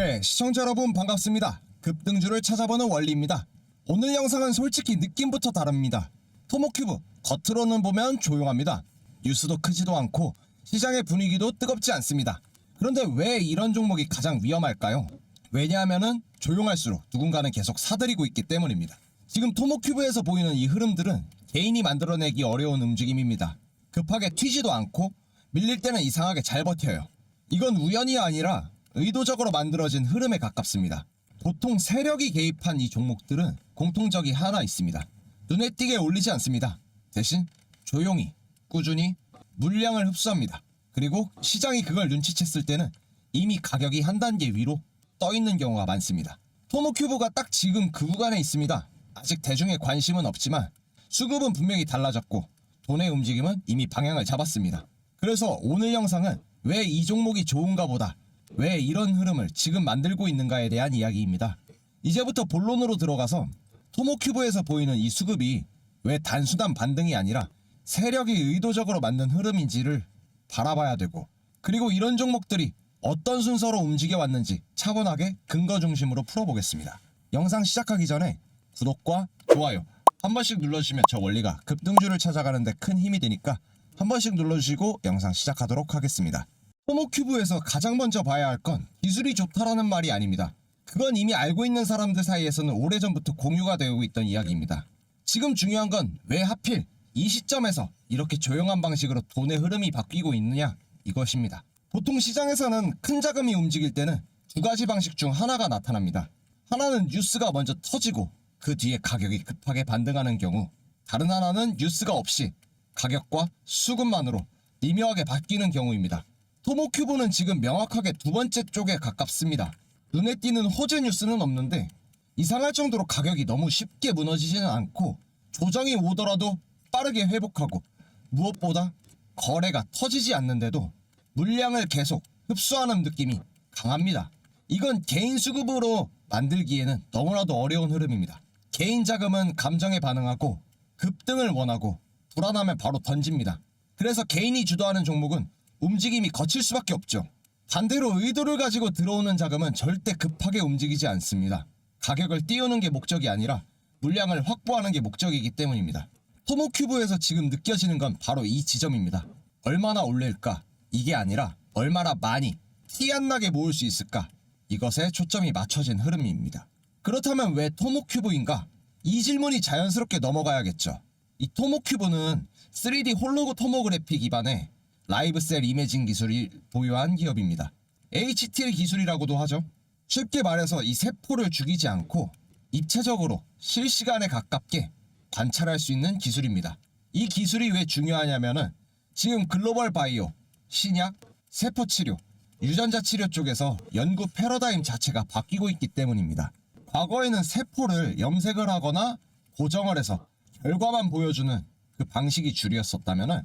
네, 시청자 여러분 반갑습니다. 급등주를 찾아보는 원리입니다. 오늘 영상은 솔직히 느낌부터 다릅니다. 토모큐브, 겉으로는 보면 조용합니다. 뉴스도 크지도 않고 시장의 분위기도 뜨겁지 않습니다. 그런데 왜 이런 종목이 가장 위험할까요? 왜냐하면은 조용할수록 누군가는 계속 사들이고 있기 때문입니다. 지금 토모큐브에서 보이는 이 흐름들은 개인이 만들어내기 어려운 움직임입니다. 급하게 튀지도 않고 밀릴 때는 이상하게 잘 버텨요. 이건 우연이 아니라 의도적으로 만들어진 흐름에 가깝습니다. 보통 세력이 개입한 이 종목들은 공통적이 하나 있습니다. 눈에 띄게 올리지 않습니다. 대신 조용히, 꾸준히 물량을 흡수합니다. 그리고 시장이 그걸 눈치챘을 때는 이미 가격이 한 단계 위로 떠있는 경우가 많습니다. 토모큐브가 딱 지금 그 구간에 있습니다. 아직 대중의 관심은 없지만 수급은 분명히 달라졌고 돈의 움직임은 이미 방향을 잡았습니다. 그래서 오늘 영상은 왜 이 종목이 좋은가 보다, 왜 이런 흐름을 지금 만들고 있는가에 대한 이야기입니다. 이제부터 본론으로 들어가서 토모큐브에서 보이는 이 수급이 왜 단순한 반등이 아니라 세력이 의도적으로 만든 흐름인지를 바라봐야 되고, 그리고 이런 종목들이 어떤 순서로 움직여 왔는지 차분하게 근거 중심으로 풀어보겠습니다. 영상 시작하기 전에 구독과 좋아요 한 번씩 눌러주시면 저 원리가 급등주를 찾아가는데 큰 힘이 되니까 한 번씩 눌러주시고 영상 시작하도록 하겠습니다. 토모큐브에서 가장 먼저 봐야 할 건 기술이 좋다라는 말이 아닙니다. 그건 이미 알고 있는 사람들 사이에서는 오래전부터 공유가 되고 있던 이야기입니다. 지금 중요한 건 왜 하필 이 시점에서 이렇게 조용한 방식으로 돈의 흐름이 바뀌고 있느냐, 이것입니다. 보통 시장에서는 큰 자금이 움직일 때는 두 가지 방식 중 하나가 나타납니다. 하나는 뉴스가 먼저 터지고 그 뒤에 가격이 급하게 반등하는 경우, 다른 하나는 뉴스가 없이 가격과 수급만으로 미묘하게 바뀌는 경우입니다. 토모큐브는 지금 명확하게 두 번째 쪽에 가깝습니다. 눈에 띄는 호재 뉴스는 없는데 이상할 정도로 가격이 너무 쉽게 무너지지는 않고 조정이 오더라도 빠르게 회복하고, 무엇보다 거래가 터지지 않는데도 물량을 계속 흡수하는 느낌이 강합니다. 이건 개인 수급으로 만들기에는 너무나도 어려운 흐름입니다. 개인 자금은 감정에 반응하고 급등을 원하고 불안하면 바로 던집니다. 그래서 개인이 주도하는 종목은 움직임이 거칠 수밖에 없죠. 반대로 의도를 가지고 들어오는 자금은 절대 급하게 움직이지 않습니다. 가격을 띄우는 게 목적이 아니라 물량을 확보하는 게 목적이기 때문입니다. 토모큐브에서 지금 느껴지는 건 바로 이 지점입니다. 얼마나 올릴까? 이게 아니라 얼마나 많이 티 안 나게 모을 수 있을까? 이것에 초점이 맞춰진 흐름입니다. 그렇다면 왜 토모큐브인가? 이 질문이 자연스럽게 넘어가야겠죠. 이 토모큐브는 3D 홀로그 토모그래피 기반의 라이브 셀 이미징 기술을 보유한 기업입니다. HTL 기술이라고도 하죠. 쉽게 말해서 이 세포를 죽이지 않고 입체적으로 실시간에 가깝게 관찰할 수 있는 기술입니다. 이 기술이 왜 중요하냐면은 지금 글로벌 바이오, 신약, 세포 치료, 유전자 치료 쪽에서 연구 패러다임 자체가 바뀌고 있기 때문입니다. 과거에는 세포를 염색을 하거나 고정을 해서 결과만 보여주는 그 방식이 주류였었다면은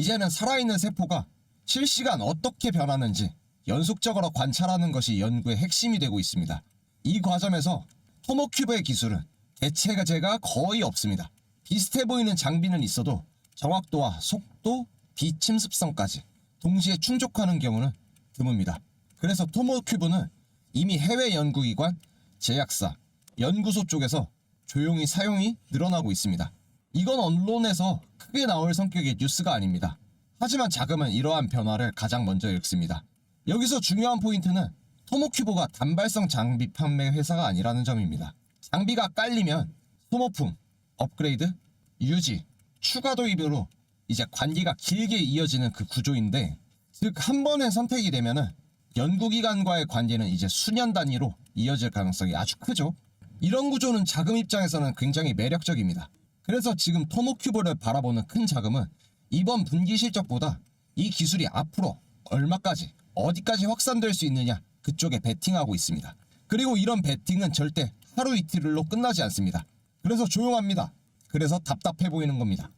이제는 살아있는 세포가 실시간 어떻게 변하는지 연속적으로 관찰하는 것이 연구의 핵심이 되고 있습니다. 이 과정에서 토모큐브의 기술은 대체제가 거의 없습니다. 비슷해 보이는 장비는 있어도 정확도와 속도, 비침습성까지 동시에 충족하는 경우는 드뭅니다. 그래서 토모큐브는 이미 해외 연구기관, 제약사, 연구소 쪽에서 조용히 사용이 늘어나고 있습니다. 이건 언론에서 크게 나올 성격의 뉴스가 아닙니다. 하지만 자금은 이러한 변화를 가장 먼저 읽습니다. 여기서 중요한 포인트는 토모큐브가 단발성 장비 판매 회사가 아니라는 점입니다. 장비가 깔리면 소모품, 업그레이드, 유지, 추가 도입으로 이제 관기가 길게 이어지는 그 구조인데, 즉 한 번의 선택이 되면은 연구기관과의 관계는 이제 수년 단위로 이어질 가능성이 아주 크죠. 이런 구조는 자금 입장에서는 굉장히 매력적입니다. 그래서 지금 토모큐브를 바라보는 큰 자금은 이번 분기 실적보다 이 기술이 앞으로 얼마까지, 어디까지 확산될 수 있느냐, 그쪽에 베팅하고 있습니다. 그리고 이런 베팅은 절대 하루 이틀로 끝나지 않습니다. 그래서 조용합니다. 그래서 답답해 보이는 겁니다.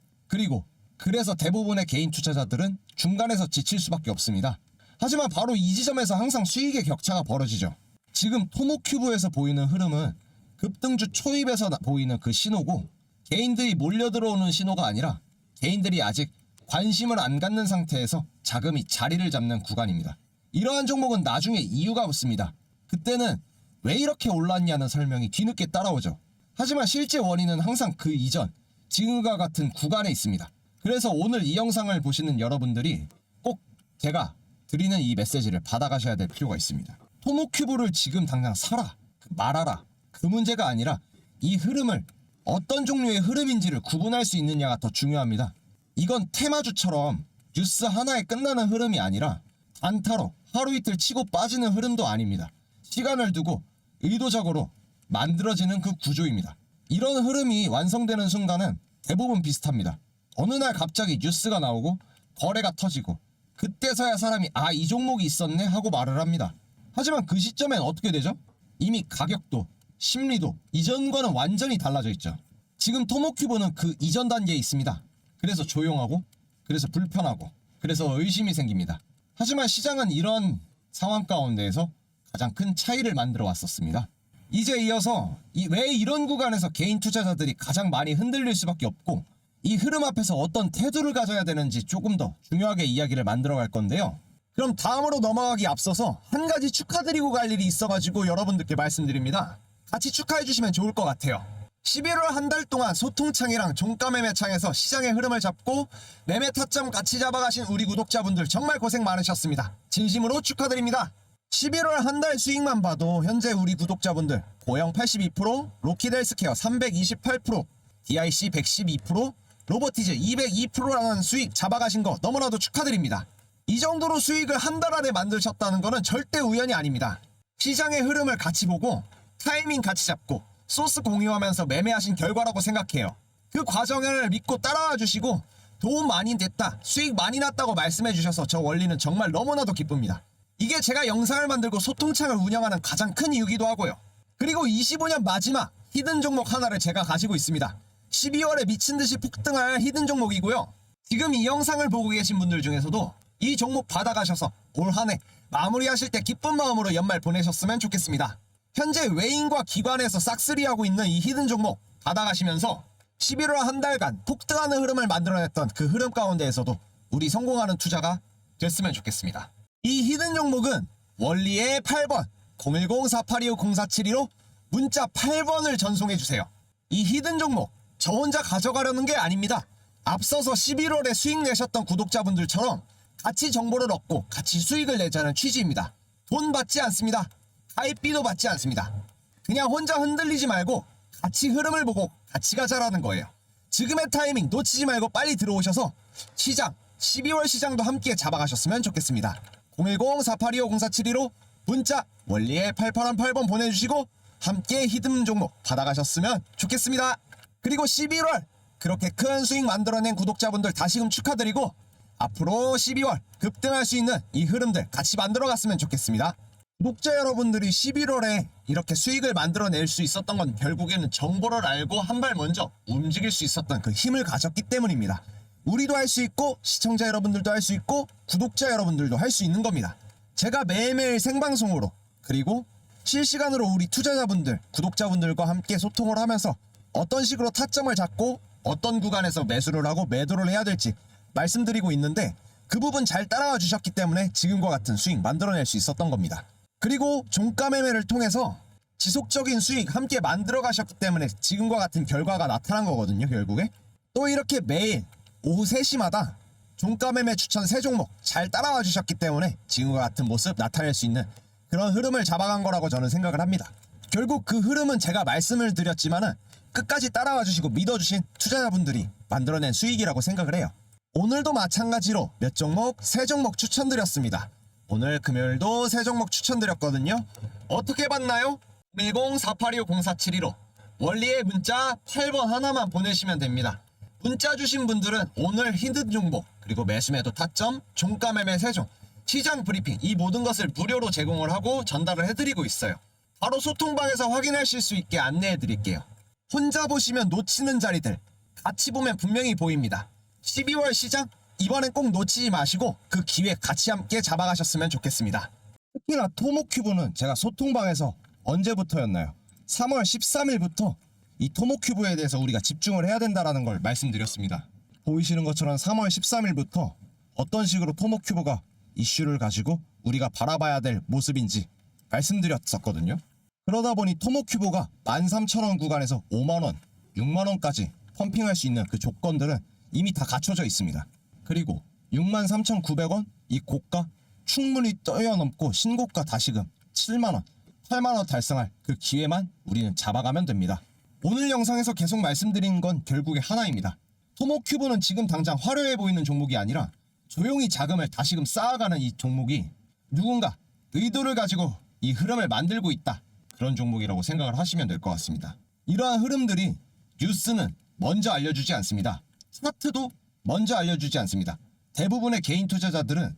그래서 대부분의 개인 투자자들은 중간에서 지칠 수밖에 없습니다. 하지만 바로 이 지점에서 항상 수익의 격차가 벌어지죠. 지금 토모큐브에서 보이는 흐름은 급등주 초입에서 보이는 그 신호고, 개인들이 몰려들어오는 신호가 아니라 개인들이 아직 관심을 안 갖는 상태에서 자금이 자리를 잡는 구간입니다. 이러한 종목은 나중에 이유가 없습니다. 그때는 왜 이렇게 올랐냐는 설명이 뒤늦게 따라오죠. 하지만 실제 원인은 항상 그 이전, 지금과 같은 구간에 있습니다. 그래서 오늘 이 영상을 보시는 여러분들이 꼭 제가 드리는 이 메시지를 받아가셔야 될 필요가 있습니다. 토모큐브를 지금 당장 사라, 말아라, 그 문제가 아니라 이 흐름을 어떤 종류의 흐름인지를 구분할 수 있느냐가 더 중요합니다. 이건 테마주처럼 뉴스 하나에 끝나는 흐름이 아니라 단타로 하루 이틀 치고 빠지는 흐름도 아닙니다. 시간을 두고 의도적으로 만들어지는 그 구조입니다. 이런 흐름이 완성되는 순간은 대부분 비슷합니다. 어느 날 갑자기 뉴스가 나오고 거래가 터지고 그때서야 사람이 아, 이 종목이 있었네 하고 말을 합니다. 하지만 그 시점엔 어떻게 되죠? 이미 가격도 심리도 이전과는 완전히 달라져 있죠. 지금 토모큐브는 그 이전 단계에 있습니다. 그래서 조용하고, 그래서 불편하고, 그래서 의심이 생깁니다. 하지만 시장은 이런 상황 가운데에서 가장 큰 차이를 만들어 왔었습니다. 이제 이어서 왜 이런 구간에서 개인 투자자들이 가장 많이 흔들릴 수밖에 없고 이 흐름 앞에서 어떤 태도를 가져야 되는지 조금 더 중요하게 이야기를 만들어 갈 건데요. 그럼 다음으로 넘어가기 앞서서 한 가지 축하드리고 갈 일이 있어가지고 여러분들께 말씀드립니다. 같이 축하해 주시면 좋을 것 같아요. 11월 한 달 동안 소통창이랑 종가 매매창에서 시장의 흐름을 잡고 매매 타점 같이 잡아가신 우리 구독자분들 정말 고생 많으셨습니다. 진심으로 축하드립니다. 11월 한 달 수익만 봐도 현재 우리 구독자분들 고영 82%, 로키드 헬스케어 328%, DIC 112%, 로보티즈 202%라는 수익 잡아가신 거 너무나도 축하드립니다. 이 정도로 수익을 한 달 안에 만드셨다는 거는 절대 우연이 아닙니다. 시장의 흐름을 같이 보고 타이밍 같이 잡고 소스 공유하면서 매매하신 결과라고 생각해요. 그 과정을 믿고 따라와 주시고 도움 많이 됐다, 수익 많이 났다고 말씀해 주셔서 저 원리는 정말 너무나도 기쁩니다. 이게 제가 영상을 만들고 소통창을 운영하는 가장 큰 이유기도 하고요. 그리고 25년 마지막 히든 종목 하나를 제가 가지고 있습니다. 12월에 미친듯이 폭등할 히든 종목이고요. 지금 이 영상을 보고 계신 분들 중에서도 이 종목 받아가셔서 올 한 해 마무리하실 때 기쁜 마음으로 연말 보내셨으면 좋겠습니다. 현재 외인과 기관에서 싹쓸이하고 있는 이 히든 종목 받아가시면서 11월 한 달간 폭등하는 흐름을 만들어냈던 그 흐름 가운데에서도 우리 성공하는 투자가 됐으면 좋겠습니다. 이 히든 종목은 원리의 8번 010-4825-0472로 문자 8번을 전송해주세요. 이 히든 종목 저 혼자 가져가려는 게 아닙니다. 앞서서 11월에 수익 내셨던 구독자분들처럼 같이 정보를 얻고 같이 수익을 내자는 취지입니다. 돈 받지 않습니다. 가입비도 받지 않습니다. 그냥 혼자 흔들리지 말고 같이 흐름을 보고 같이 가자라는 거예요. 지금의 타이밍 놓치지 말고 빨리 들어오셔서 시장 12월 시장도 함께 잡아가셨으면 좋겠습니다. 010-4825-0472로 문자 원리의 8818번 보내주시고 함께 히든 종목 받아가셨으면 좋겠습니다. 그리고 11월 그렇게 큰 수익 만들어낸 구독자분들 다시금 축하드리고 앞으로 12월 급등할 수 있는 이 흐름들 같이 만들어갔으면 좋겠습니다. 구독자 여러분들이 11월에 이렇게 수익을 만들어낼 수 있었던 건 결국에는 정보를 알고 한 발 먼저 움직일 수 있었던 그 힘을 가졌기 때문입니다. 우리도 할 수 있고 시청자 여러분들도 할 수 있고 구독자 여러분들도 할 수 있는 겁니다. 제가 매일매일 생방송으로 그리고 실시간으로 우리 투자자분들, 구독자분들과 함께 소통을 하면서 어떤 식으로 타점을 잡고 어떤 구간에서 매수를 하고 매도를 해야 될지 말씀드리고 있는데 그 부분 잘 따라와 주셨기 때문에 지금과 같은 수익 만들어낼 수 있었던 겁니다. 그리고 종가 매매를 통해서 지속적인 수익 함께 만들어 가셨기 때문에 지금과 같은 결과가 나타난 거거든요. 결국에 또 이렇게 매일 오후 3시마다 종가 매매 추천 3종목 잘 따라와 주셨기 때문에 지금과 같은 모습 나타낼 수 있는 그런 흐름을 잡아간 거라고 저는 생각을 합니다. 결국 그 흐름은 제가 말씀을 드렸지만은 끝까지 따라와 주시고 믿어주신 투자자분들이 만들어낸 수익이라고 생각을 해요. 오늘도 마찬가지로 몇 종목, 3종목 추천드렸습니다. 오늘 금요일도 3종목 추천드렸거든요. 어떻게 봤나요? 10-4825-0472로 원리의 문자 8번 하나만 보내시면 됩니다. 문자 주신 분들은 오늘 히든 종목 그리고 매수매도 타점, 종가 매매 3종, 시장 브리핑 이 모든 것을 무료로 제공을 하고 전달을 해드리고 있어요. 바로 소통방에서 확인하실 수 있게 안내해 드릴게요. 혼자 보시면 놓치는 자리들 같이 보면 분명히 보입니다. 12월 시장 이번엔 꼭 놓치지 마시고 그 기회 같이 함께 잡아가셨으면 좋겠습니다. 특히나 토모큐브는 제가 소통방에서 언제부터였나요? 3월 13일부터 이 토모큐브에 대해서 우리가 집중을 해야 된다는 걸 말씀드렸습니다. 보이시는 것처럼 3월 13일부터 어떤 식으로 토모큐브가 이슈를 가지고 우리가 바라봐야 될 모습인지 말씀드렸었거든요. 그러다 보니 토모큐브가 13,000원 구간에서 5만원, 6만원까지 펌핑할 수 있는 그 조건들은 이미 다 갖춰져 있습니다. 그리고 63,900원 이 고가 충분히 뛰어넘고 신고가 다시금 7만원, 8만원 달성할 그 기회만 우리는 잡아가면 됩니다. 오늘 영상에서 계속 말씀드린 건 결국에 하나입니다. 토모큐브는 지금 당장 화려해 보이는 종목이 아니라 조용히 자금을 다시금 쌓아가는 이 종목이 누군가 의도를 가지고 이 흐름을 만들고 있다, 그런 종목이라고 생각을 하시면 될 것 같습니다. 이러한 흐름들이 뉴스는 먼저 알려주지 않습니다. 차트도 먼저 알려주지 않습니다. 대부분의 개인 투자자들은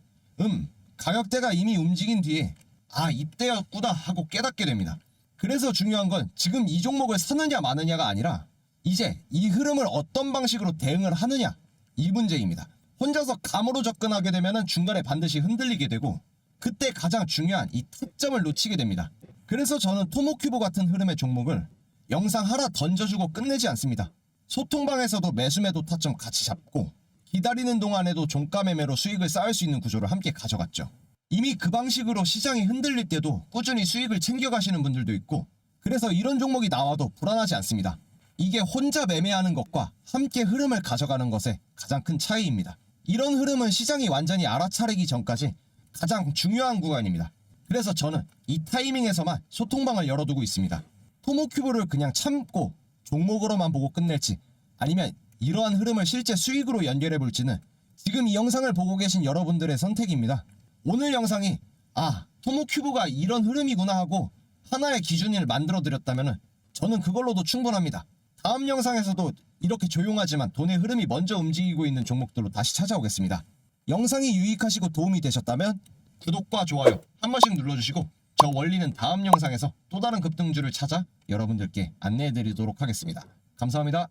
가격대가 이미 움직인 뒤에 아 이때였구나 하고 깨닫게 됩니다. 그래서 중요한 건 지금 이 종목을 사느냐 마느냐가 아니라 이제 이 흐름을 어떤 방식으로 대응을 하느냐, 이 문제입니다. 혼자서 감으로 접근하게 되면 중간에 반드시 흔들리게 되고 그때 가장 중요한 이 타점을 놓치게 됩니다. 그래서 저는 토모큐브 같은 흐름의 종목을 영상 하나 던져주고 끝내지 않습니다. 소통방에서도 매수매도 타점 같이 잡고 기다리는 동안에도 종가 매매로 수익을 쌓을 수 있는 구조를 함께 가져갔죠. 이미 그 방식으로 시장이 흔들릴 때도 꾸준히 수익을 챙겨가시는 분들도 있고, 그래서 이런 종목이 나와도 불안하지 않습니다. 이게 혼자 매매하는 것과 함께 흐름을 가져가는 것의 가장 큰 차이입니다. 이런 흐름은 시장이 완전히 알아차리기 전까지 가장 중요한 구간입니다. 그래서 저는 이 타이밍에서만 소통방을 열어두고 있습니다. 토모큐브를 그냥 참고 종목으로만 보고 끝낼지, 아니면 이러한 흐름을 실제 수익으로 연결해 볼지는 지금 이 영상을 보고 계신 여러분들의 선택입니다. 오늘 영상이 토모큐브가 이런 흐름이구나 하고 하나의 기준을 만들어 드렸다면 저는 그걸로도 충분합니다. 다음 영상에서도 이렇게 조용하지만 돈의 흐름이 먼저 움직이고 있는 종목들로 다시 찾아오겠습니다. 영상이 유익하시고 도움이 되셨다면 구독과 좋아요 한 번씩 눌러주시고, 저 원리는 다음 영상에서 또 다른 급등주를 찾아 여러분들께 안내해 드리도록 하겠습니다. 감사합니다.